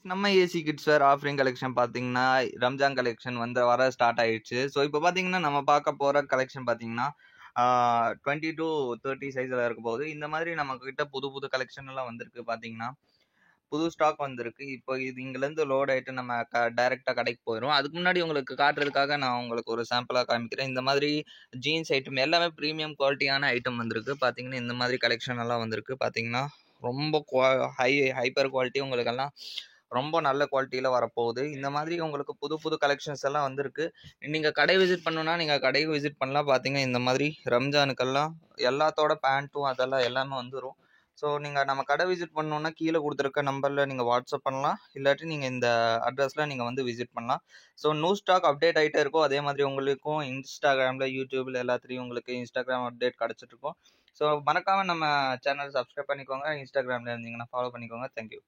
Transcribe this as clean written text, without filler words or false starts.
நம்ம AC kids வேர் offering collection பார்த்தீங்கன்னா, Ramzan collection வர ஸ்டார்ட் ஆயிடுச்சு. ஸோ, இப்போ பார்த்தீங்கன்னா, நம்ம பார்க்க போற கலெக்ஷன் பார்த்தீங்கன்னா, 20 டூ 30 சைஸ்ல இருக்க போகுது. இந்த மாதிரி நம்மகிட்ட புது புது கலெக்ஷன் எல்லாம் வந்திருக்கு பார்த்தீங்கன்னா, புது ஸ்டாக் வந்திருக்கு. இப்போ இது இங்கேருந்து லோட் ஆயிட்டு நம்ம டைரக்ட்டா கடைக்கு போயிரும். அதுக்கு முன்னாடி உங்களுக்கு காட்டுறதுக்காக நான் உங்களுக்கு ஒரு சாம்பிளா காமிக்கிறேன். இந்த மாதிரி ஜீன்ஸ் ஐட்டம் எல்லாமே பிரீமியம் குவாலிட்டியான ஐட்டம் வந்திருக்கு. பார்த்தீங்கன்னா, இந்த மாதிரி கலெக்ஷன் எல்லாம் வந்திருக்கு. பார்த்தீங்கன்னா, ரொம்ப ஹைப்பர் குவாலிட்டி உங்களுக்கெல்லாம் ரொம்ப நல்ல குவாலிட்டியில வரப்போகுது. இந்த மாதிரி உங்களுக்கு புது புது கலெக்ஷன்ஸ் எல்லாம் வந்திருக்கு. நீங்க கடை விசிட் பண்ணணும்னா நீங்க கடைக்கு விசிட் பண்ணலாம். பார்த்தீங்கன்னா, இந்த மாதிரி ரம்ஜானுக்கெல்லாம் எல்லாத்தோட பேண்ட்டும் அதெல்லாம் எல்லாமே வந்துரும். ஸோ, நீங்க நம்ம கடை விசிட் பண்ணணும்னா கீழே கொடுத்துருக்க நம்பர்ல நீங்க வாட்ஸ்அப் பண்ணலாம். இல்லாட்டி நீங்க இந்த அட்ரஸ்ல நீங்க வந்து விசிட் பண்ணலாம். ஸோ, நியூ ஸ்டாக் அப்டேட் ஆயிட்டே இருக்கும். அதே மாதிரி உங்களுக்கும் இன்ஸ்டாகிராம்ல, யூடியூப்ல எல்லாத்துலயும் உங்களுக்கு இன்ஸ்டாகிராம் அப்டேட் கிடைச்சிட்டு இருக்கும். ஸோ, மறக்காம நம்ம சேனல் சப்ஸ்கிரைப் பண்ணிக்கோங்க. இன்ஸ்டாகிராம்ல இருந்தீங்கன்னா ஃபாலோ பண்ணிக்கோங்க. தேங்க்யூ.